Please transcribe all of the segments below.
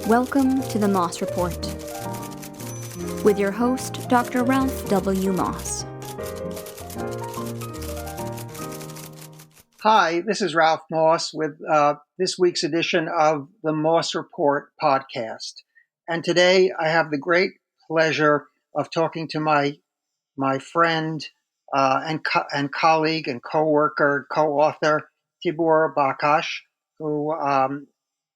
Welcome to the Moss Report with your host, Dr. Ralph W. Moss. Hi, this is Ralph Moss with this week's edition of the Moss Report podcast. And today I have the great pleasure of talking to my friend and colleague and co-worker, co-author, Tibor Bakács, who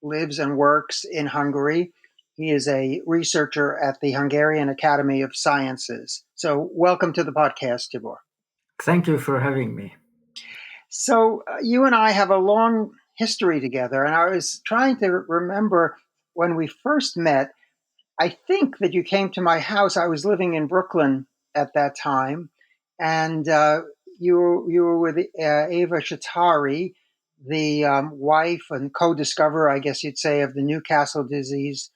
lives and works in Hungary. He is a researcher at the Hungarian Academy of Sciences. So welcome to the podcast, Tibor. Thank you for having me. So you and I have a long history together, and I was trying to remember when we first met. I think that you came to my house. I was living in Brooklyn at that time, and you were with Eva Shatari, the wife and co-discoverer, I guess you'd say, of the Newcastle disease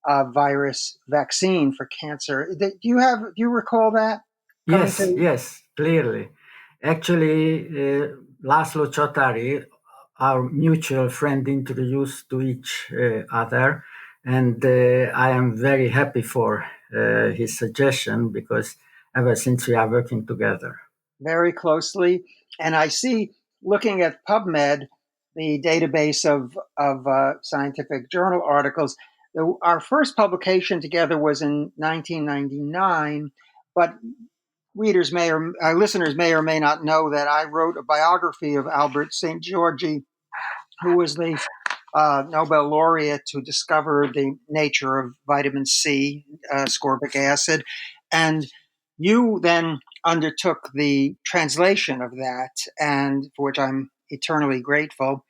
virus vaccine for cancer. Do you recall that? Yes, clearly. Actually, László Csatari, our mutual friend, introduced to each other, and I am very happy for his suggestion because ever since we are working together. Very closely. And I see, looking at PubMed, the database of scientific journal articles, our first publication together was in 1999, but our listeners may or may not know that I wrote a biography of Albert St. Georgi, who was the Nobel laureate who discovered the nature of vitamin C, ascorbic acid. And you then undertook the translation of that, and for which I'm eternally grateful,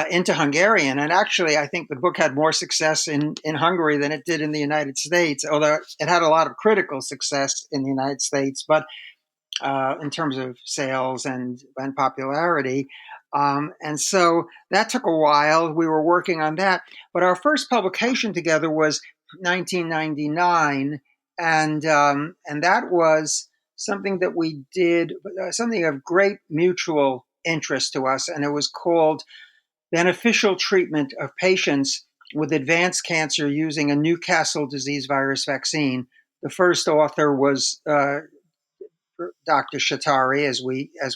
into Hungarian. And actually, I think the book had more success in Hungary than it did in the United States, although it had a lot of critical success in the United States, but in terms of sales and popularity. And so that took a while. We were working on that. But our first publication together was 1999, and that was something that we did, something of great mutual interest to us, and it was called Beneficial Treatment of Patients with Advanced Cancer Using a Newcastle Disease Virus Vaccine. The first author was Dr. Shatari, as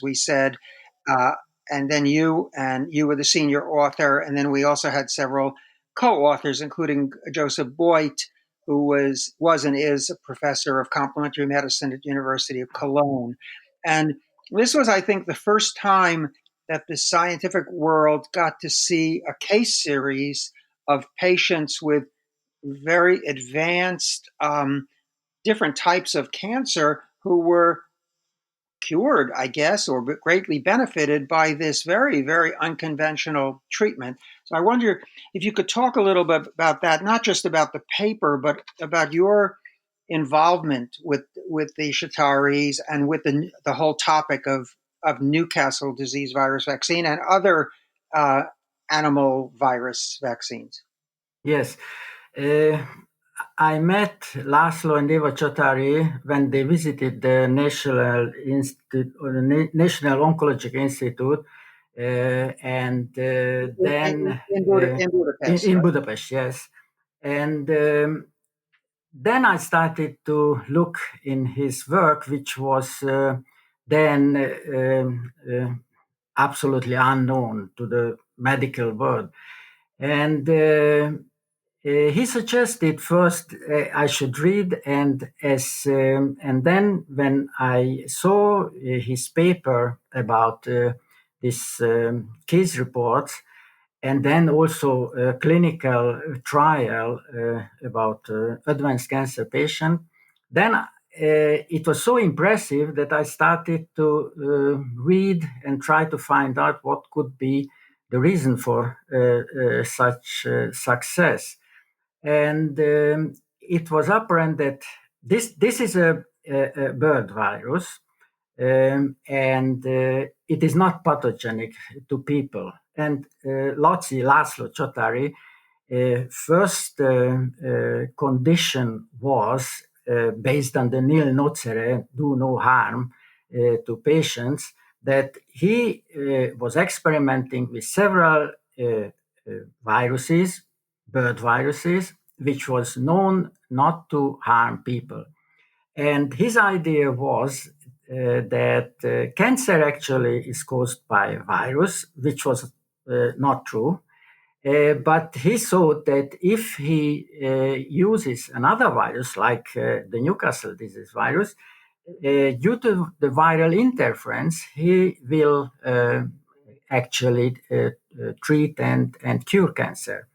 we said, and then you were the senior author, and then we also had several co-authors, including Joseph Boit, who was and is a professor of complementary medicine at the University of Cologne. And this was, I think, the first time that the scientific world got to see a case series of patients with very advanced different types of cancer who were cured, I guess, or greatly benefited by this very, very unconventional treatment. So I wonder if you could talk a little bit about that, not just about the paper, but about your involvement with the Shataris and with the whole topic of Newcastle disease virus vaccine and other animal virus vaccines. Yes. I met László and Eva Csatari when they visited the National Oncology Institute, and then in Budapest, yes. And then I started to look in his work, which was then absolutely unknown to the medical world. And he suggested first I should read, and then when I saw his paper about this case reports, and then also a clinical trial about advanced cancer patient, then it was so impressive that I started to read and try to find out what could be the reason for such success. And it was apparent that this is a bird virus, and it is not pathogenic to people. And László Csatari first condition was based on the nil nocere, do no harm to patients, that he was experimenting with several viruses, bird viruses, which was known not to harm people. And his idea was that cancer actually is caused by a virus, which was not true. But he thought that if he uses another virus, like the Newcastle disease virus, due to the viral interference, he will actually treat and cure cancer.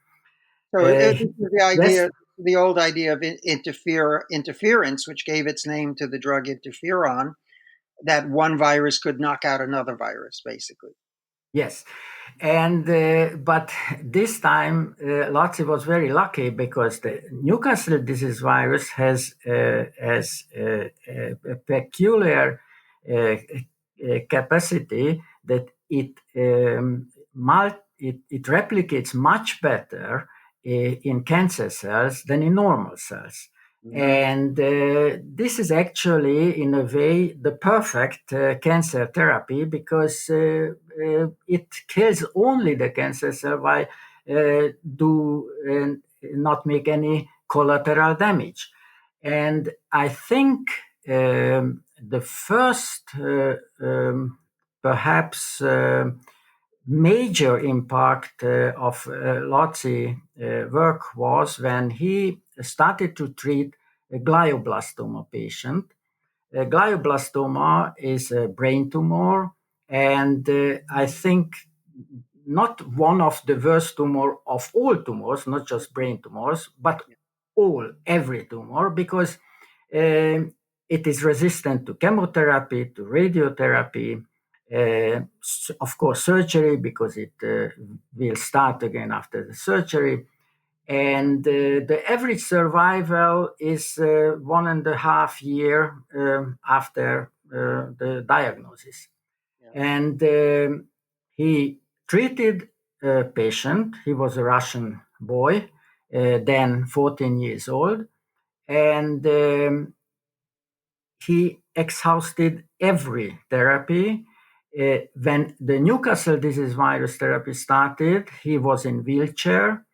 So this is the Yes, idea, the old idea of interference, which gave its name to the drug interferon, that one virus could knock out another virus, basically. yes. And but this time, Lotzi was very lucky because the Newcastle disease virus has a peculiar capacity that it replicates much better in cancer cells than in normal cells. Mm-hmm. And this is actually, in a way, the perfect cancer therapy because it kills only the cancer cell while not make any collateral damage. And I think the first, perhaps, major impact of Lotzi work was when he started to treat a glioblastoma patient. Glioblastoma is a brain tumor, and I think not one of the worst tumor of all tumors, not just brain tumors, but every tumor, because it is resistant to chemotherapy, to radiotherapy, of course, surgery, because it will start again after the surgery. And the average survival is 1.5 years after the diagnosis. Yeah. And he treated a patient. He was a Russian boy, then 14 years old. And he exhausted every therapy. When the Newcastle disease virus therapy started, he was in wheelchair.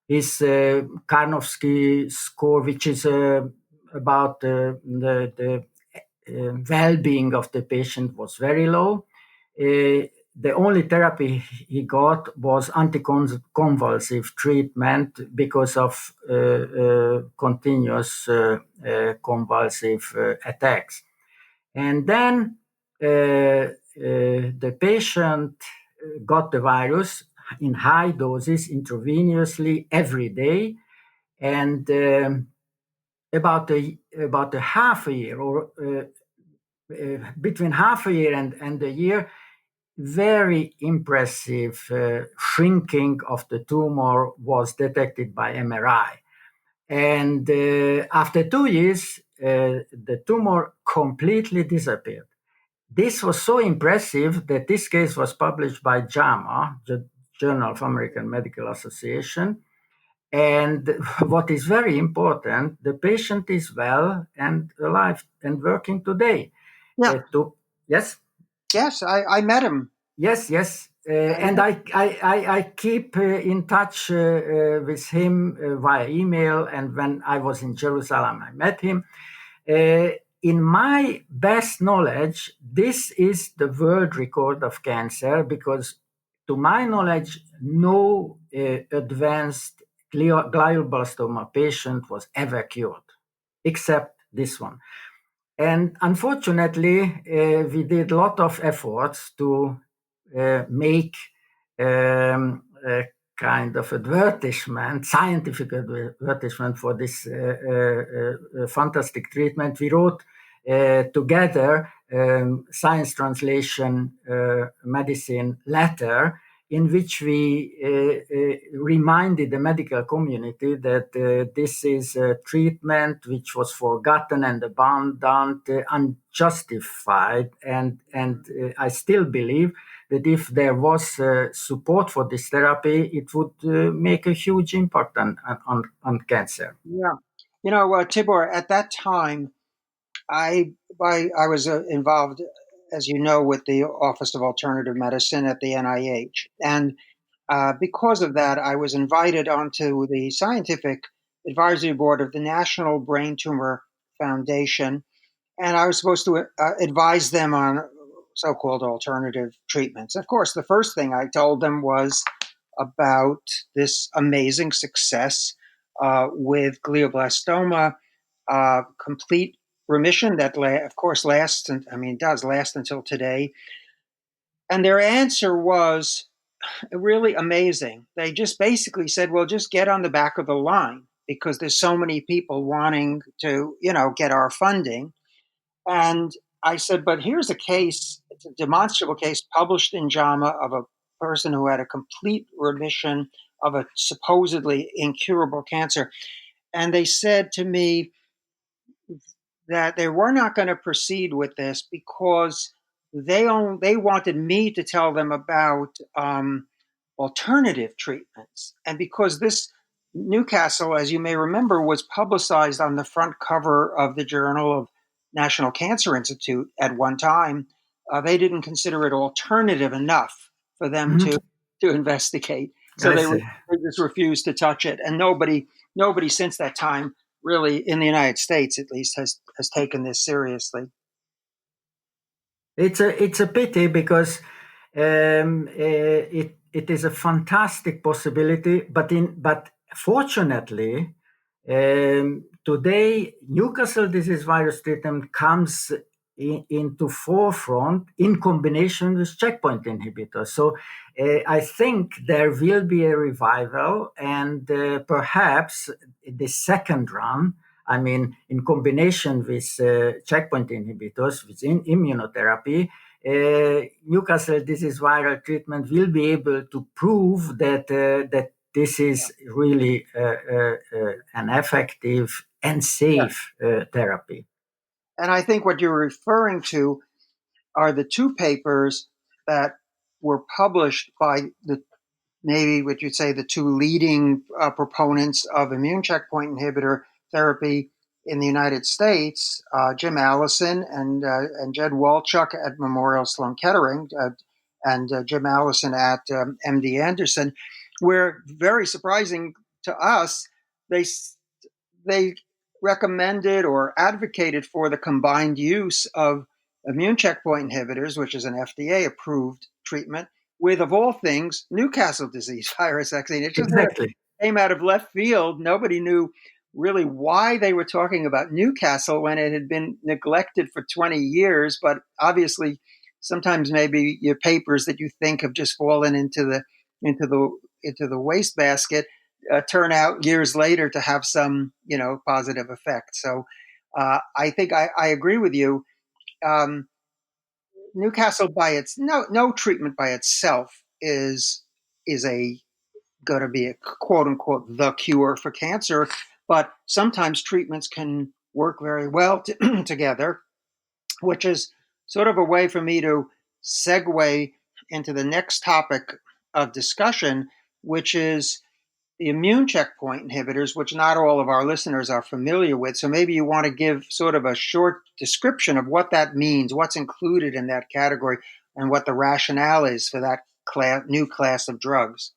His Karnofsky score, which is about the well-being of the patient, was very low. The only therapy he got was anticonvulsive treatment because of continuous convulsive attacks. And then the patient got the virus in high doses intravenously every day. And about a half a year, or between half a year and a year, very impressive shrinking of the tumor was detected by MRI. And after 2 years, the tumor completely disappeared. This was so impressive that this case was published by JAMA, the Journal of American Medical Association. And what is very important, the patient is well and alive and working today. Yeah. Yes? Yes, I met him. Yes. And I keep in touch with him via email. And when I was in Jerusalem, I met him. In my best knowledge, this is the world record of cancer because, to my knowledge, no advanced glioblastoma patient was ever cured, except this one. And unfortunately, we did a lot of efforts to make a kind of advertisement, scientific advertisement for this fantastic treatment. We wrote together science translation medicine letter in which we reminded the medical community that this is a treatment which was forgotten and abandoned, unjustified. And I still believe that if there was support for this therapy, it would make a huge impact on cancer. Yeah. You know, Tibor, at that time, I was involved, as you know, with the Office of Alternative Medicine at the NIH. And because of that, I was invited onto the scientific advisory board of the National Brain Tumor Foundation, and I was supposed to advise them on so-called alternative treatments. Of course, the first thing I told them was about this amazing success with glioblastoma, complete remission that, of course, lasts. Does last until today. And their answer was really amazing. They just basically said, "Well, just get on the back of the line because there's so many people wanting to, get our funding." And I said, "But here's a case, it's a demonstrable case published in JAMA of a person who had a complete remission of a supposedly incurable cancer." And they said to me that they were not going to proceed with this because they wanted me to tell them about alternative treatments. And because this Newcastle, as you may remember, was publicized on the front cover of the Journal of National Cancer Institute at one time, they didn't consider it alternative enough for them to investigate. So they just refused to touch it. And nobody since that time, really, in the United States at least, has taken this seriously. It's a pity because it is a fantastic possibility, but fortunately, today Newcastle disease virus treatment comes into forefront in combination with checkpoint inhibitors. So I think there will be a revival, and perhaps the second run, in combination with checkpoint inhibitors within immunotherapy, Newcastle disease viral treatment will be able to prove that this is really an effective and safe therapy. And I think what you're referring to are the two papers that were published by maybe what you'd say the two leading proponents of immune checkpoint inhibitor therapy in the United States, Jim Allison and Jed Walchuk at Memorial Sloan Kettering, and Jim Allison at MD Anderson, where, very surprising to us, they recommended or advocated for the combined use of immune checkpoint inhibitors, which is an FDA-approved treatment, with, of all things, Newcastle disease virus vaccine. It just came out of left field. Nobody knew really why they were talking about Newcastle when it had been neglected for 20 years. But obviously, sometimes maybe your papers that you think have just fallen into the wastebasket turn out years later to have some, positive effect. So I think I agree with you. Newcastle no treatment by itself is going to be a quote unquote the cure for cancer, but sometimes treatments can work very well together, which is sort of a way for me to segue into the next topic of discussion, which is the immune checkpoint inhibitors, which not all of our listeners are familiar with. So maybe you want to give sort of a short description of what that means, what's included in that category, and what the rationale is for that new class of drugs.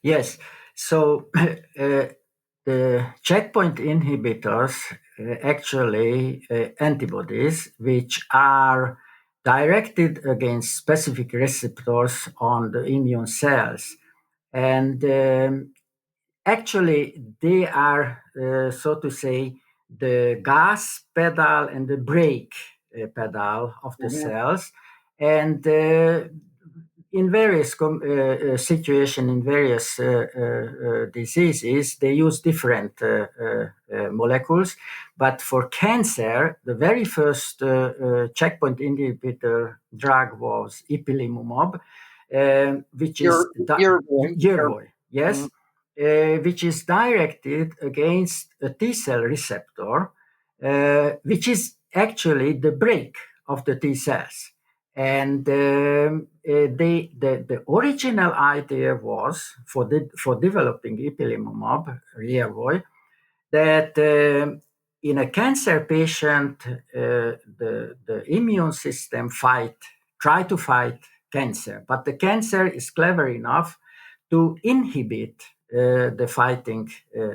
Yes. So the checkpoint inhibitors, actually antibodies, which are directed against specific receptors on the immune cells. And actually, they are, so to say, the gas pedal and the brake pedal of the cells. And in various situations, in various diseases, they use different molecules. But for cancer, the very first checkpoint inhibitor drug was ipilimumab, which is Yervoy, yes, which is directed against a T cell receptor, which is actually the brake of the T cells. And the original idea was for developing ipilimumab, Yervoy, that in a cancer patient, the immune system try to fight cancer, but the cancer is clever enough to inhibit the fighting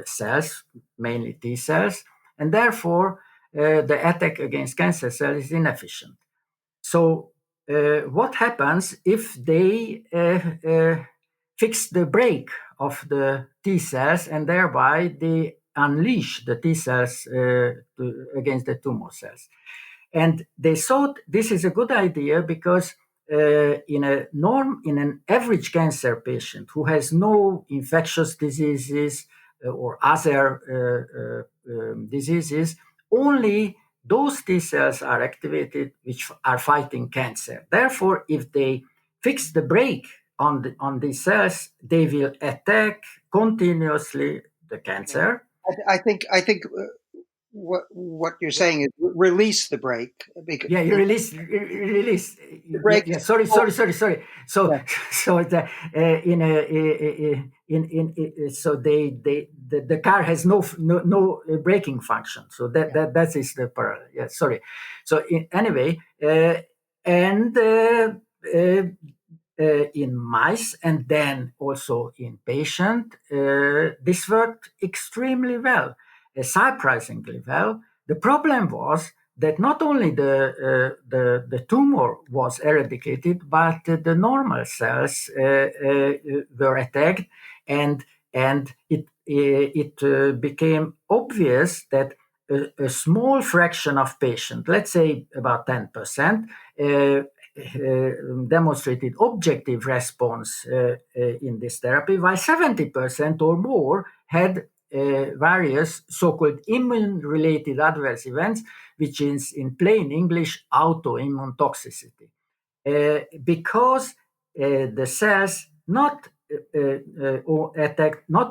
cells, mainly T cells, and therefore the attack against cancer cells is inefficient. So what happens if they fix the brake of the T cells and thereby they unleash the T cells against the tumor cells? And they thought this is a good idea because in an average cancer patient who has no infectious diseases or other diseases, only those T cells are activated which are fighting cancer. Therefore, if they fix the brake on these cells, they will attack continuously the cancer. I think what you're saying is release the brake. Because Yeah, you release. the brake. Yeah. Sorry. So, Yeah. so the so the car has no braking function. So that is the parallel. Yeah. Sorry. So anyway, and in mice and then also in patient, this worked extremely well, surprisingly well. The problem was that not only the tumor was eradicated, but the normal cells were attacked, and it became obvious that a small fraction of patients, let's say about 10%, demonstrated objective response in this therapy, while 70% or more had various so-called immune-related adverse events, which is in plain English autoimmune toxicity, because the cells not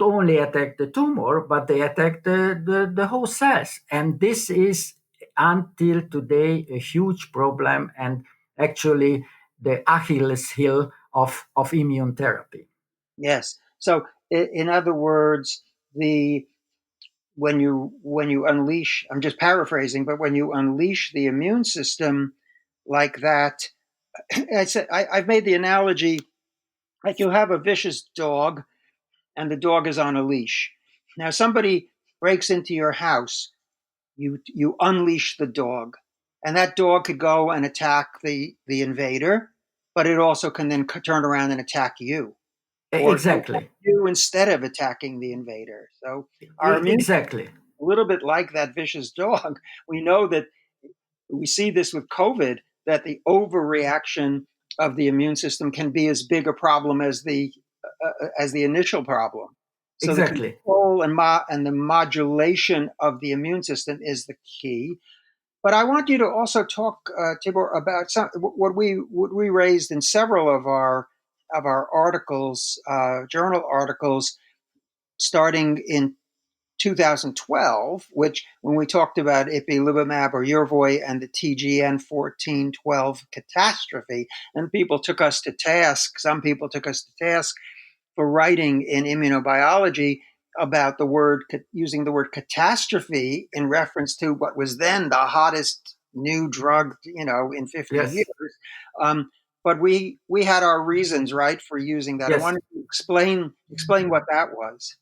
only attack the tumor, but they attack the whole cells, and this is until today a huge problem and actually the Achilles heel of immune therapy. Yes. So, in other words, when you unleash, I'm just paraphrasing, but when you unleash the immune system like that, I've made the analogy like you have a vicious dog and the dog is on a leash. Now somebody breaks into your house, you unleash the dog, and that dog could go and attack the invader, but it also can then turn around and attack you, or Exactly. you instead of attacking the invader. So our immune Exactly. a little bit like that vicious dog. We know that we see this with COVID, that the overreaction of the immune system can be as big a problem as the initial problem. So the Exactly. control and the modulation of the immune system is the key. But I want you to also talk, Tibor, about what we raised in several of our articles, journal articles, starting in 2012, which when we talked about ipilimumab or Yervoy and the TGN 1412 catastrophe, and people took us to task. Some people took us to task for writing in immunobiology about using the word catastrophe in reference to what was then the hottest new drug, in 50 Yes. years. But we had our reasons, right, for using that. Yes. I wanted to explain what that was.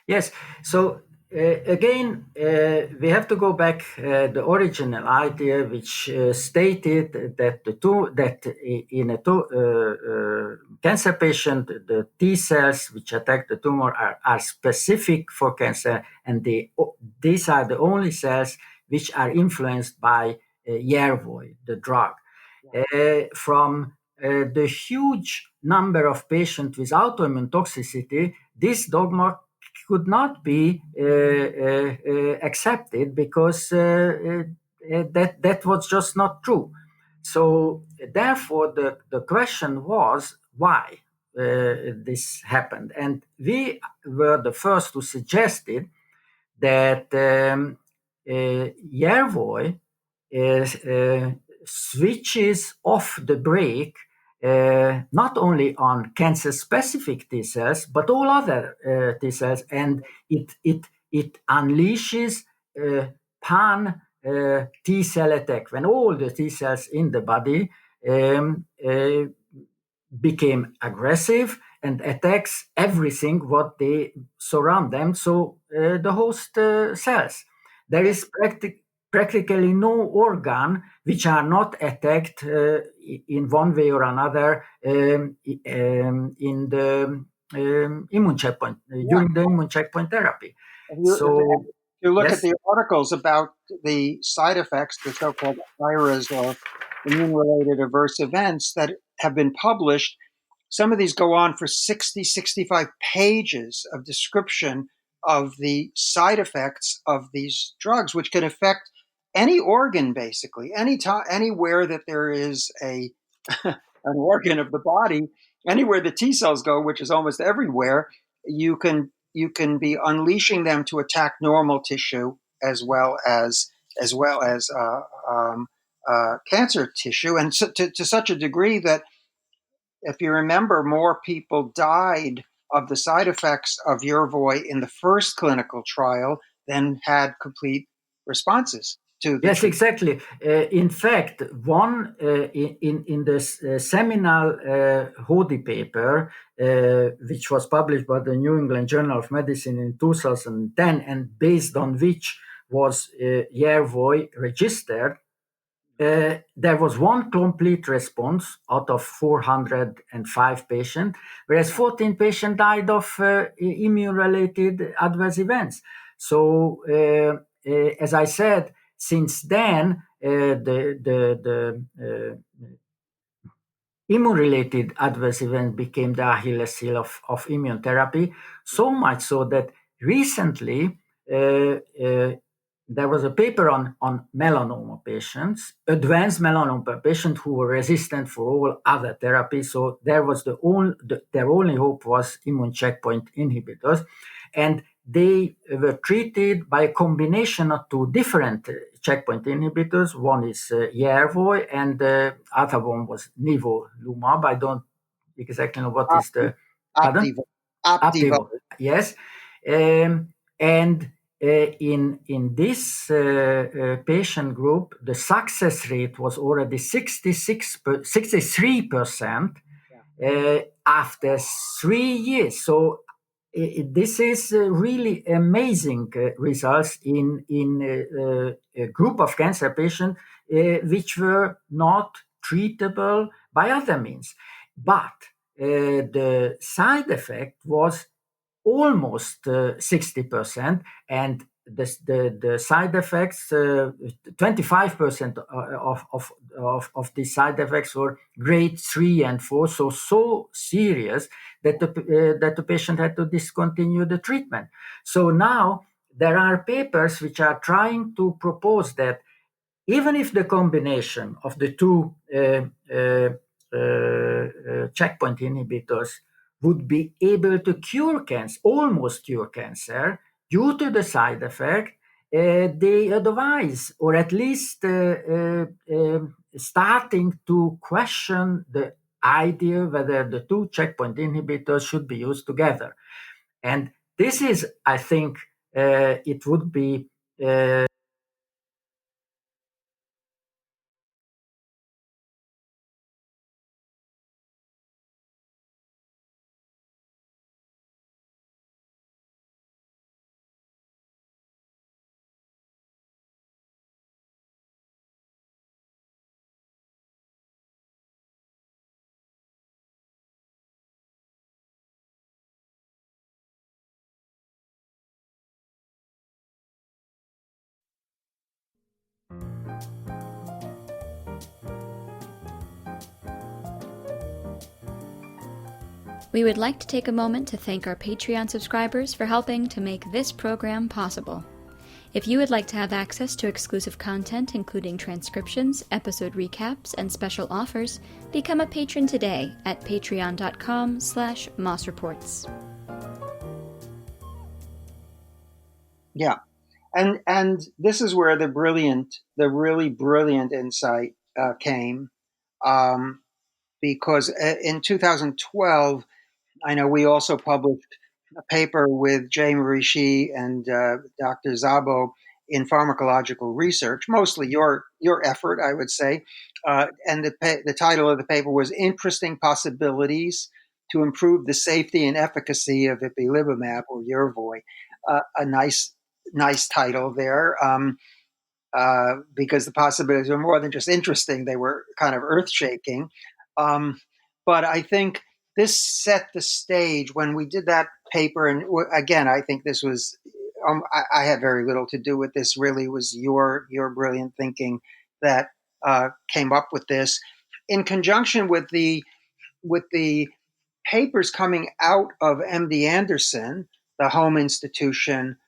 Yes. So again, we have to go back the original idea, which stated that in a cancer patient, the T cells which attack the tumor are specific for cancer, and these are the only cells which are influenced by Yervoy, the drug. From the huge number of patients with autoimmune toxicity, this dogma could not be accepted because that was just not true. So therefore, the question was why this happened, and we were the first to suggest it that Yervoy switches off the brake not only on cancer-specific T cells, but all other T cells, and it unleashes pan T cell attack when all the T cells in the body became aggressive, and attacks everything what they surround them. So the host cells. There is practically no organ which are not attacked in one way or another in the immune checkpoint during the immune checkpoint therapy. If you look yes? at the articles about the side effects, the so-called IRAEs or immune-related adverse events that have been published, some of these go on for 60, 65 pages of description of the side effects of these drugs, which can affect any organ, basically, anywhere that there is an organ of the body, anywhere the T cells go, which is almost everywhere, you can be unleashing them to attack normal tissue as well as cancer tissue, and so, to such a degree that, if you remember, more people died of the side effects of Yervoy in the first clinical trial than had complete responses to the Yes, treatment. exactly. In fact, one in the seminal Hody paper, which was published by the New England Journal of Medicine in 2010, and based on which was Yervoy registered, there was one complete response out of 405 patients, whereas 14 patients died of immune-related adverse events. So, as I said, since then, the immune-related adverse event became the Achilles heel of immune therapy, so much so that recently there was a paper on melanoma patients, advanced melanoma patients who were resistant for all other therapies. So there was their only hope was immune checkpoint inhibitors, and they were treated by a combination of two different checkpoint inhibitors. One is Yervoy, and the other one was nivolumab. I don't exactly know what is the pardon. Optivo. Yes, and in this patient group, the success rate was already 63% after 3 years. So this is really amazing results in a group of cancer patients which were not treatable by other means. But the side effect was almost 60%, and the side effects, 25% of the side effects were grade 3 and 4, so serious that the patient had to discontinue the treatment. So now there are papers which are trying to propose that even if the combination of the two checkpoint inhibitors would be able to cure cancer, almost cure cancer, due to the side effect, they advise, or at least starting to question the idea whether the two checkpoint inhibitors should be used together. And this is, I think, it would be We would like to take a moment to thank our Patreon subscribers for helping to make this program possible. If you would like to have access to exclusive content, including transcriptions, episode recaps, and special offers, become a patron today at patreon.com/mossreports. Yeah, and this is where the really brilliant insight came, because in 2012, I know we also published a paper with Jay Marishi and Dr. Szabo in pharmacological research, mostly your effort, I would say. And the title of the paper was "Interesting Possibilities to improve the safety and efficacy of ipilimumab or Yervoy. A nice title there. Because the possibilities were more than just interesting, they were kind of earth-shaking. But I think this set the stage when we did that paper. And again, I think this was, I had very little to do with this. Really was your brilliant thinking that came up with this in conjunction with the papers coming out of MD Anderson, the home institution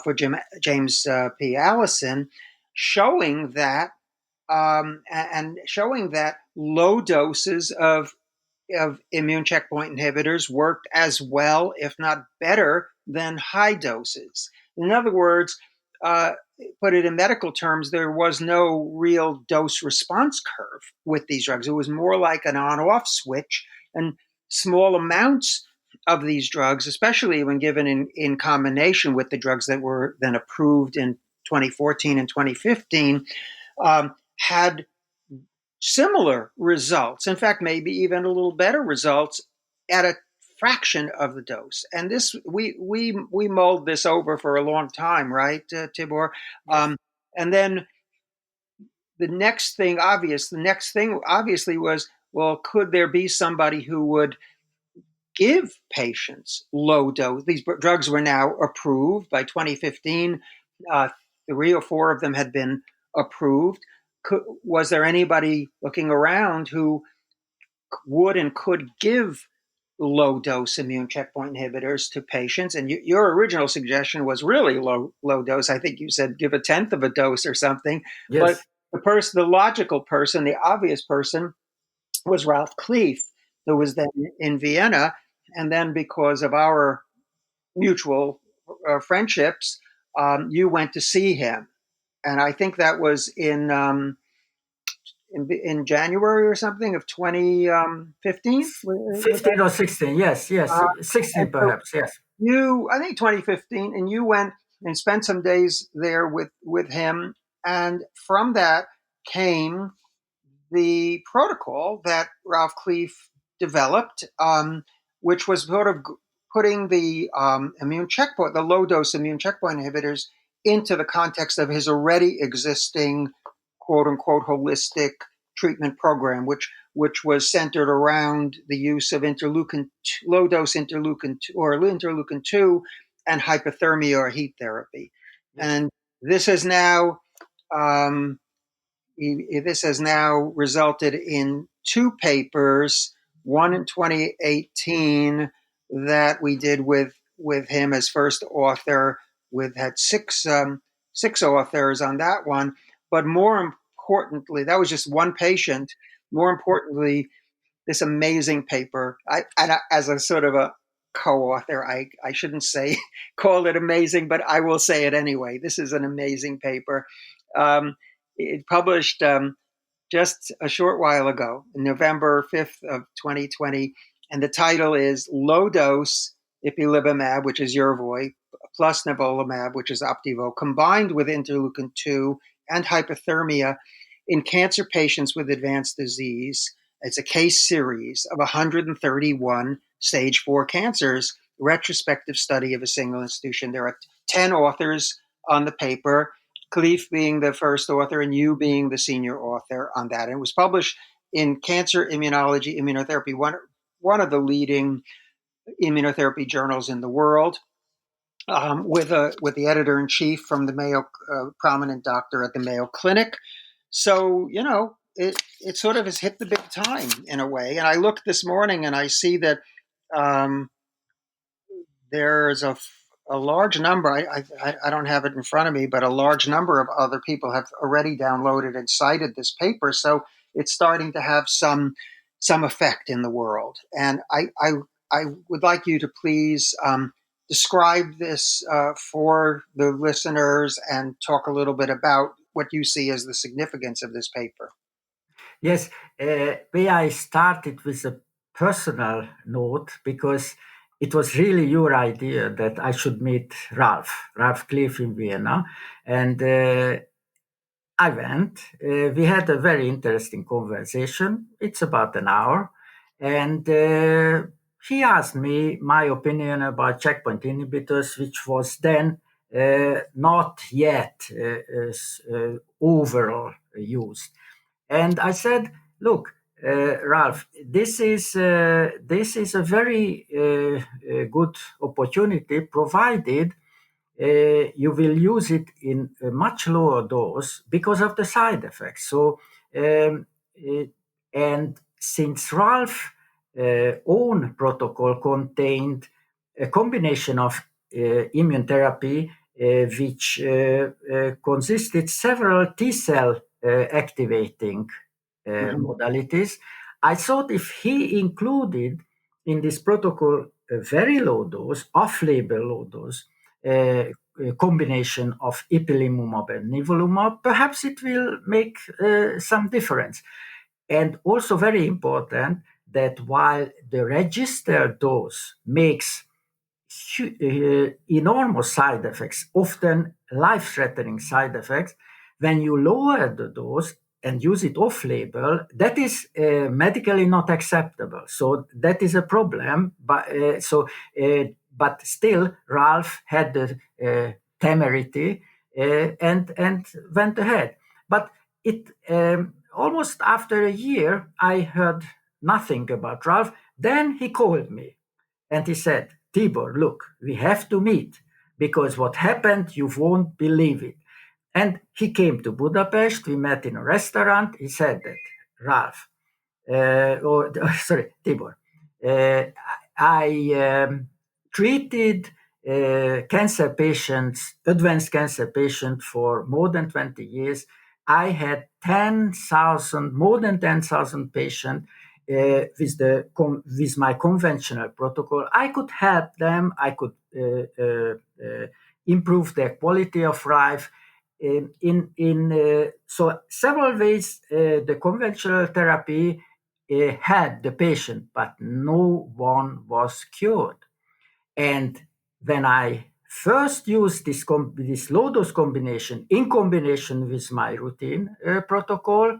for James P. Allison, showing that low doses of immune checkpoint inhibitors worked as well, if not better, than high doses. In other words, put it in medical terms, there was no real dose response curve with these drugs. It was more like an on-off switch, and small amounts of these drugs, especially when given in combination with the drugs that were then approved in 2014 and 2015, had similar results. In fact, maybe even a little better results at a fraction of the dose. And this we mulled this over for a long time, right, Tibor? Yes. And then the next thing obviously was, well, could there be somebody who would give patients low dose? These drugs were now approved by 2015. 3 or 4 of them had been approved. Was there anybody looking around who would and could give low dose immune checkpoint inhibitors to patients? And your original suggestion was really low dose. I think you said give a tenth of a dose or something. Yes. But the logical person, the obvious person, was Ralph Kleef, who was then in Vienna. And then because of our mutual friendships, you went to see him. And I think that was in January or something of 2015. 15 or 16, yes, 16 perhaps, yes. I think 2015, and you went and spent some days there with him. And from that came the protocol that Ralph Kleef developed, which was sort of putting the the low dose immune checkpoint inhibitors into the context of his already existing quote unquote holistic treatment program, which was centered around the use of low dose interleukin 2 and hypothermia or heat therapy. And this has now resulted in 2 papers, one in 2018 that we did with him as first author. We've had 6 authors on that one, but more importantly, that was just one patient. More importantly, this amazing paper. As a sort of a co-author, I shouldn't say call it amazing, but I will say it anyway. This is an amazing paper. It published just a short while ago, November 5th of 2020, and the title is Low Dose Ipilimumab, which is Yervoy, plus nivolumab, which is Opdivo, combined with interleukin 2 and hypothermia in cancer patients with advanced disease. It's a case series of 131 stage 4 cancers, retrospective study of a single institution. There are 10 authors on the paper, Kleef being the first author and you being the senior author on that. And it was published in Cancer Immunology, Immunotherapy, one of the leading immunotherapy journals in the world, with the editor-in-chief from the Mayo, prominent doctor at the Mayo Clinic. So, it sort of has hit the big time in a way. And I looked this morning and I see that there's a large number, I don't have it in front of me, but a large number of other people have already downloaded and cited this paper. So it's starting to have some effect in the world. And I would like you to please describe this for the listeners and talk a little bit about what you see as the significance of this paper. Yes, where I started with a personal note, because it was really your idea that I should meet Ralph Kleef in Vienna. And I went. We had a very interesting conversation. It's about an hour. And he asked me my opinion about checkpoint inhibitors, which was then not yet overall used. And I said, look, Ralph, this is a very good opportunity, provided you will use it in a much lower dose because of the side effects. So, and since Ralph own protocol contained a combination of immune therapy, which consisted several T cell activating modalities, I thought if he included in this protocol a very low dose, off-label low dose, combination of ipilimumab and nivolumab, perhaps it will make some difference. And also very important that while the registered dose makes enormous side effects, often life-threatening side effects, when you lower the dose and use it off-label, that is medically not acceptable. So that is a problem. But still, Ralph had the temerity and went ahead. But it almost after a year, I heard nothing about Ralph. Then he called me and he said, Tibor, look, we have to meet because what happened, you won't believe it. And he came to Budapest. We met in a restaurant. He said that, Ralph, Tibor, I treated cancer patients, advanced cancer patients for more than 20 years. I had more than 10,000 patients with my conventional protocol. I could help them. I could improve their quality of life. So several ways the conventional therapy helped the patient, but no one was cured. And when I first used this low dose combination in combination with my routine protocol,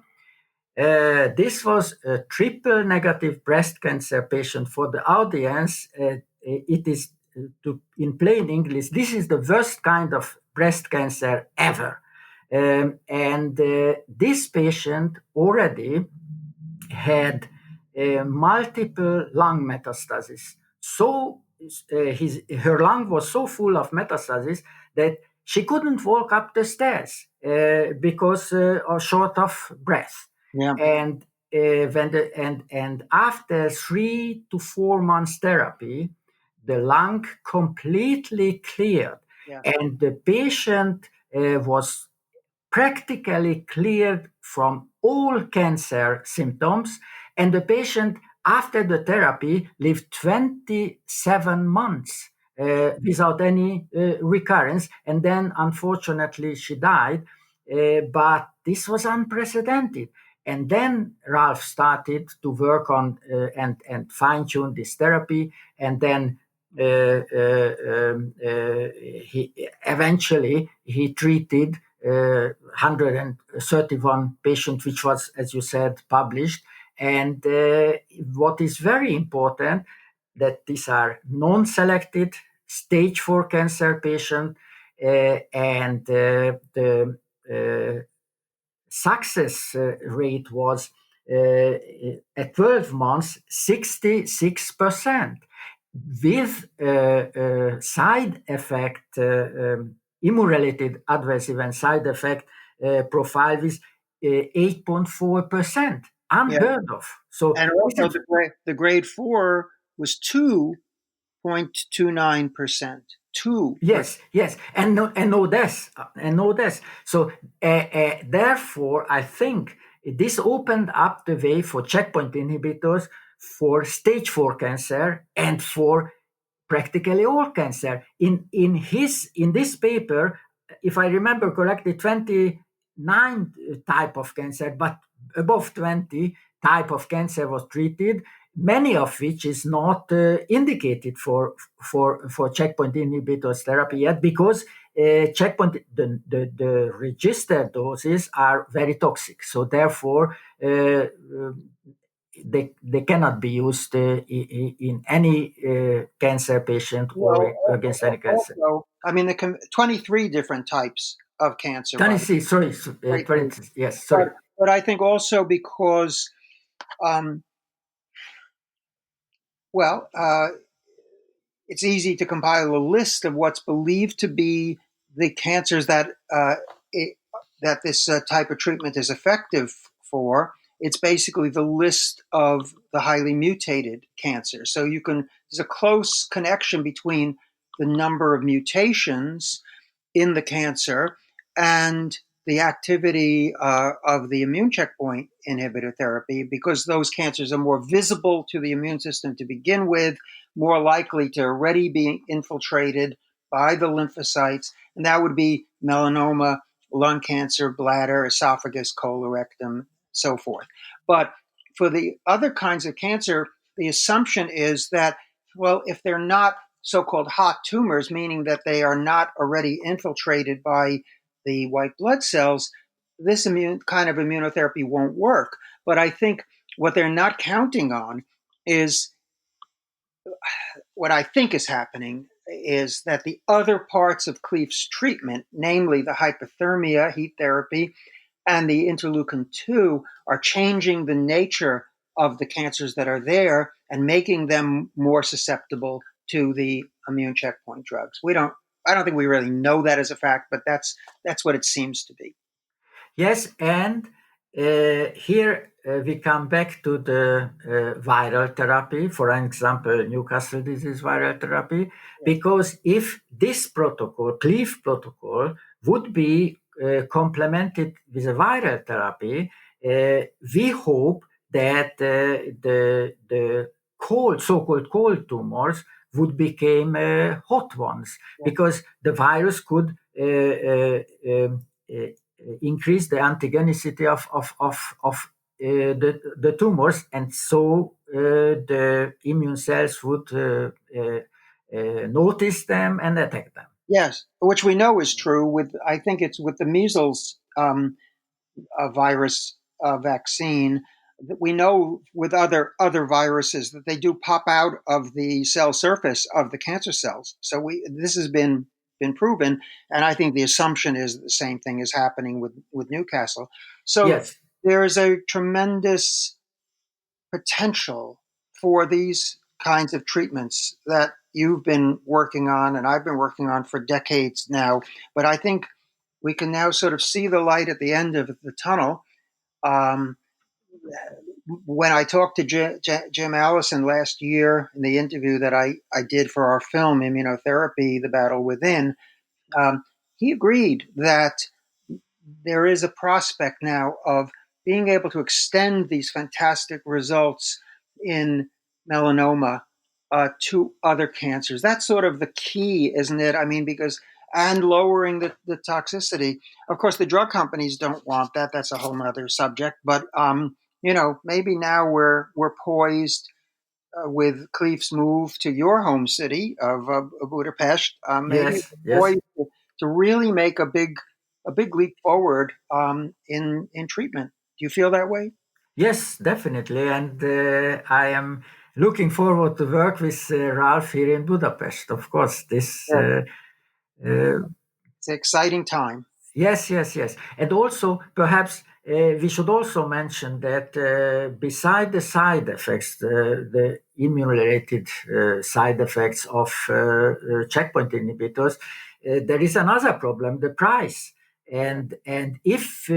this was a triple negative breast cancer patient. For the audience, it is, in plain English, this is the worst kind of breast cancer ever. And this patient already had multiple lung metastases. So her lung was so full of metastases that she couldn't walk up the stairs because short of breath. Yeah. And and after 3 to 4 months therapy, the lung completely cleared, and the patient was practically cleared from all cancer symptoms. And the patient, after the therapy, lived 27 months without any recurrence. And then, unfortunately, she died. But this was unprecedented. And then Ralph started to work on and fine-tune this therapy. And then he treated 131 patients, which was, as you said, published. And what is very important, that these are non-selected stage 4 cancer patients, and the success rate was at 12 months 66%, with side effect, immune-related adverse event side effect profile with 8.4%, unheard of. So, and also the grade 4 was 2.29%. Yes, and no deaths. So therefore, I think this opened up the way for checkpoint inhibitors for stage 4 cancer and for practically all cancer. In this paper, if I remember correctly, 29 type of cancer, but above 20 type of cancer was treated, many of which is not indicated for checkpoint inhibitors therapy yet, because the registered doses are very toxic. So therefore, they cannot be used in any cancer patient or against any cancer. Also, I mean, 23 different types of cancer. 26, sorry, 20, yes, sorry. But I think also because, it's easy to compile a list of what's believed to be the cancers that that this type of treatment is effective for. It's basically the list of the highly mutated cancers. So there's a close connection between the number of mutations in the cancer and the activity of the immune checkpoint inhibitor therapy, because those cancers are more visible to the immune system to begin with, more likely to already be infiltrated by the lymphocytes, and that would be melanoma, lung cancer, bladder, esophagus, colorectum, so forth. But for the other kinds of cancer, the assumption is that, well, if they're not so-called hot tumors, meaning that they are not already infiltrated by the white blood cells, this kind of immunotherapy won't work. But I think what they're not counting on is, what I think is happening is that the other parts of Cleef's treatment, namely the hypothermia, heat therapy, and the interleukin-2, are changing the nature of the cancers that are there and making them more susceptible to the immune checkpoint drugs. I don't think we really know that as a fact, but that's what it seems to be. Yes, and here we come back to the viral therapy, for example, Newcastle disease viral therapy, because if this protocol, Cleef protocol, would be complemented with a viral therapy, we hope that the so-called cold tumors would become hot ones, because the virus could increase the antigenicity of the tumors, and so the immune cells would notice them and attack them. Yes, which we know is true I think it's with the measles virus vaccine. We know with other viruses that they do pop out of the cell surface of the cancer cells. So this has been proven, and I think the assumption is the same thing is happening with Newcastle. So yes, there is a tremendous potential for these kinds of treatments that you've been working on and I've been working on for decades now. But I think we can now sort of see the light at the end of the tunnel. When I talked to Jim Allison last year in the interview that I did for our film Immunotherapy, The Battle Within, he agreed that there is a prospect now of being able to extend these fantastic results in melanoma to other cancers. That's sort of the key, isn't it? I mean, and lowering the toxicity. Of course, the drug companies don't want that. That's a whole other subject. But maybe now we're poised with Cleef's move to your home city of Budapest. Maybe poised to really make a big leap forward in treatment. Do you feel that way? Yes, definitely. And I am looking forward to work with Ralph here in Budapest. Of course, it's an exciting time. Yes. And also, perhaps we should also mention that beside the side effects, the immune-related side effects of checkpoint inhibitors, there is another problem, the price. And if,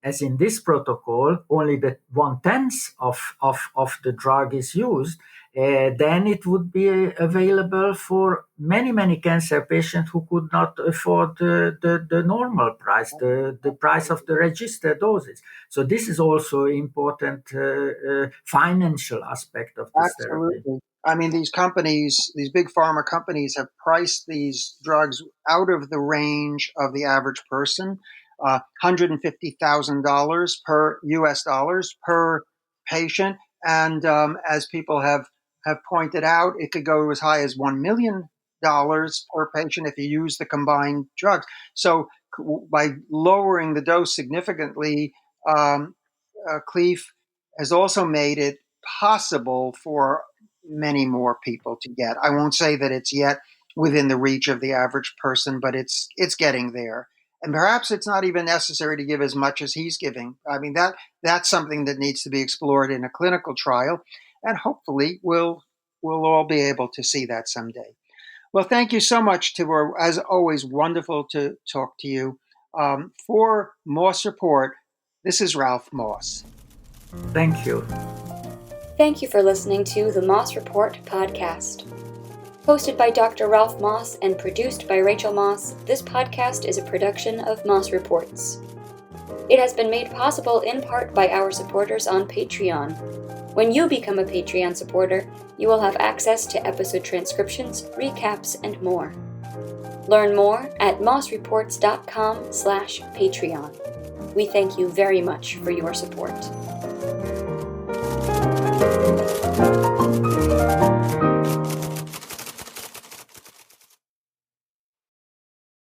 as in this protocol, only the 1/10 of the drug is used, then it would be available for many cancer patients who could not afford the normal price, the price of the registered doses. So this is also important financial aspect of this therapy. I mean, these big pharma companies have priced these drugs out of the range of the average person, $150,000 per US dollars per patient. And as people have pointed out, it could go as high as $1 million per patient if you use the combined drugs. So by lowering the dose significantly, Cleef has also made it possible for many more people to get. I won't say that it's yet within the reach of the average person, but it's getting there. And perhaps it's not even necessary to give as much as he's giving. I mean, that's something that needs to be explored in a clinical trial, and hopefully we'll all be able to see that someday. Well, thank you so much, Tibor. As always, wonderful to talk to you. For Moss Report, this is Ralph Moss. Thank you. Thank you for listening to the Moss Report podcast. Hosted by Dr. Ralph Moss and produced by Rachel Moss, this podcast is a production of Moss Reports. It has been made possible in part by our supporters on Patreon. When you become a Patreon supporter, you will have access to episode transcriptions, recaps, and more. Learn more at mossreports.com/Patreon. We thank you very much for your support.